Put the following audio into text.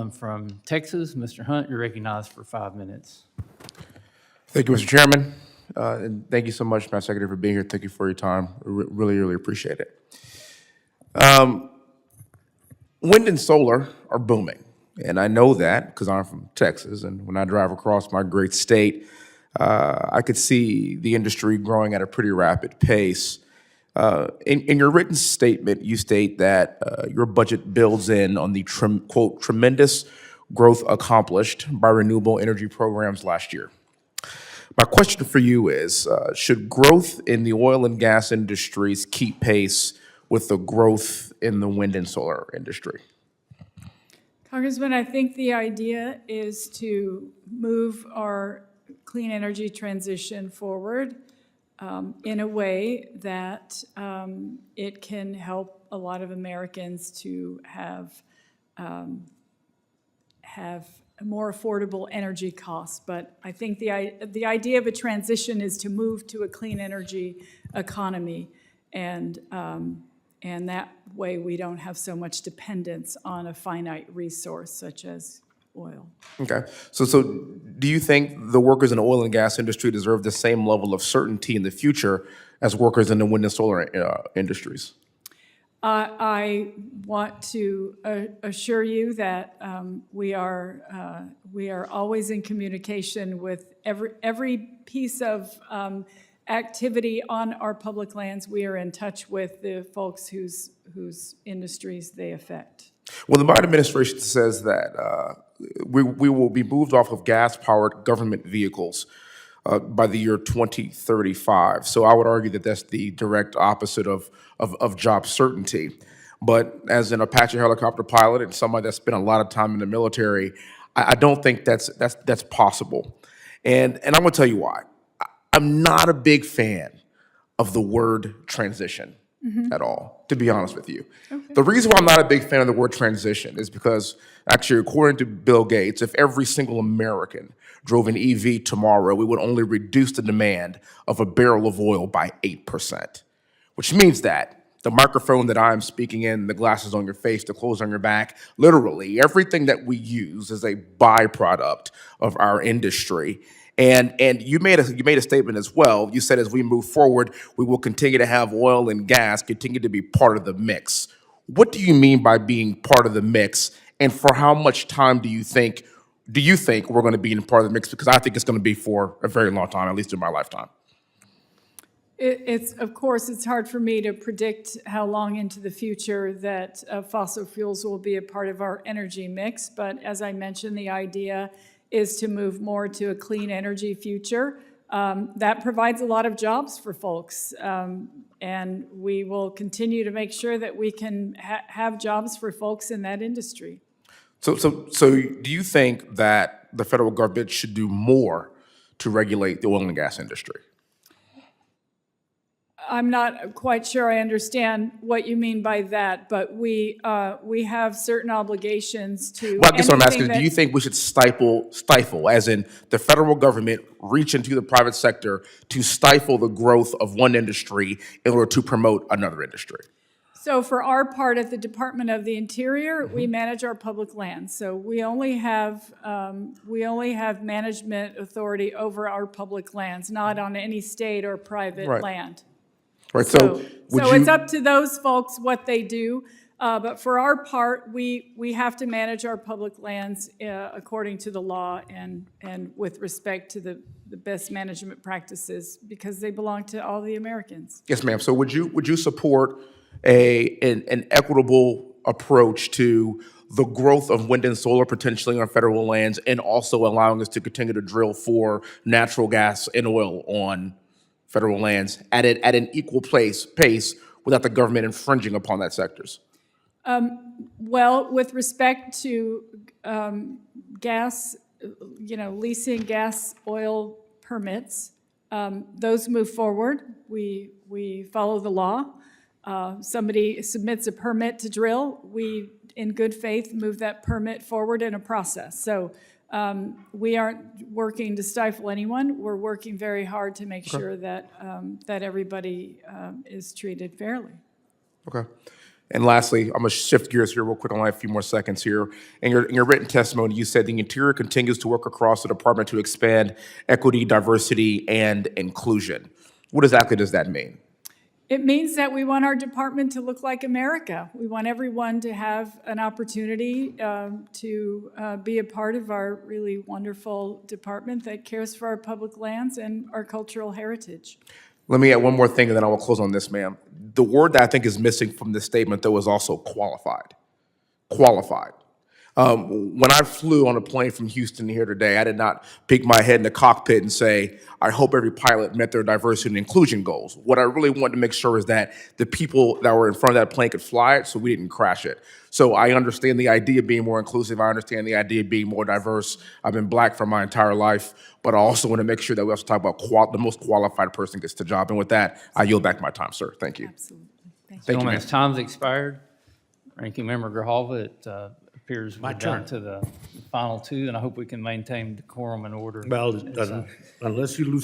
gentleman from Texas, Mr. Hunt. You're recognized for 5 minutes. Thank you, Mr. Chairman. And thank you so much, Madam Secretary, for being here. Thank you for your time. Really, really appreciate it. Wind and solar are booming. And I know that because I'm from Texas. And when I drive across my great state, I could see the industry growing at a pretty rapid pace. In your written statement, you state that your budget builds in on the, quote, tremendous growth accomplished by renewable energy programs last year. My question for you is, should growth in the oil and gas industries keep pace with the growth in the wind and solar industry? Congressman, I think the idea is to move our clean energy transition forward in a way that it can help a lot of Americans to have more affordable energy costs. But I think the idea of a transition is to move to a clean energy economy, and that way we don't have so much dependence on a finite resource such as oil. Okay. So do you think the workers in the oil and gas industry deserve the same level of certainty in the future as workers in the wind and solar industries? I want to assure you that we are always in communication with every piece of activity on our public lands. We are in touch with the folks whose industries they affect. Well, the Biden administration says that we will be moved off of gas-powered government vehicles by the year 2035. So I would argue that that's the direct opposite of job certainty. But as an Apache helicopter pilot and somebody that spent a lot of time in the military, I don't think that's possible. And I'm going to tell you why. I'm not a big fan of the word transition at all, to be honest with you. Okay. The reason why I'm not a big fan of the word transition is because, actually, according to Bill Gates, if every single American drove an EV tomorrow, we would only reduce the demand of a barrel of oil by 8%, which means that the microphone that I'm speaking in, the glasses on your face, the clothes on your back, literally everything that we use is a byproduct of our industry. And you made a statement as well. You said as we move forward, we will continue to have oil and gas continue to be part of the mix. What do you mean by being part of the mix? And for how much time do you think we're going to be in part of the mix? Because I think it's going to be for a very long time, at least in my lifetime. Of course, it's hard for me to predict how long into the future that fossil fuels will be a part of our energy mix. But as I mentioned, the idea is to move more to a clean energy future. That provides a lot of jobs for folks. And we will continue to make sure that we can have jobs for folks in that industry. So do you think that the federal government should do more to regulate the oil and gas industry? I'm not quite sure I understand what you mean by that, but we have certain obligations to. Well, I guess what I'm asking is, do you think we should stifle, as in the federal government reach into the private sector to stifle the growth of one industry in order to promote another industry? So for our part at the Department of the Interior, we manage our public lands. So we only have management authority over our public lands, not on any state or private land. Right. So it's up to those folks what they do. But for our part, we have to manage our public lands according to the law and with respect to the best management practices, because they belong to all the Americans. Yes, ma'am. So would you support an equitable approach to the growth of wind and solar potentially on federal lands, and also allowing us to continue to drill for natural gas and oil on federal lands at an equal pace without the government infringing upon that sectors? Well, with respect to gas, leasing gas, oil permits, those move forward. We follow the law. Somebody submits a permit to drill. We, in good faith, move that permit forward in a process. So we aren't working to stifle anyone. We're working very hard to make sure that that everybody is treated fairly. Okay. And lastly, I'm going to shift gears here real quick, only a few more seconds here. In your written testimony, you said the Interior continues to work across the department to expand equity, diversity, and inclusion. What exactly does that mean? It means that we want our department to look like America. We want everyone to have an opportunity to be a part of our really wonderful department that cares for our public lands and our cultural heritage. Let me add one more thing, and then I will close on this, ma'am. The word that I think is missing from this statement, though, is also qualified. Qualified. When I flew on a plane from Houston here today, I did not peek my head in the cockpit and say, I hope every pilot met their diversity and inclusion goals. What I really wanted to make sure is that the people that were in front of that plane could fly it, so we didn't crash it. So I understand the idea of being more inclusive. I understand the idea of being more diverse. I've been Black for my entire life, but I also want to make sure that we also talk about the most qualified person gets the job. And with that, I yield back my time, sir. Thank you. Absolutely. Thank you. Thank you, Gentlemen, ma'am. as time's expired, Ranking Member Grijalva, it appears we're down to the final two, and I hope we can maintain decorum and order. Well, unless you lose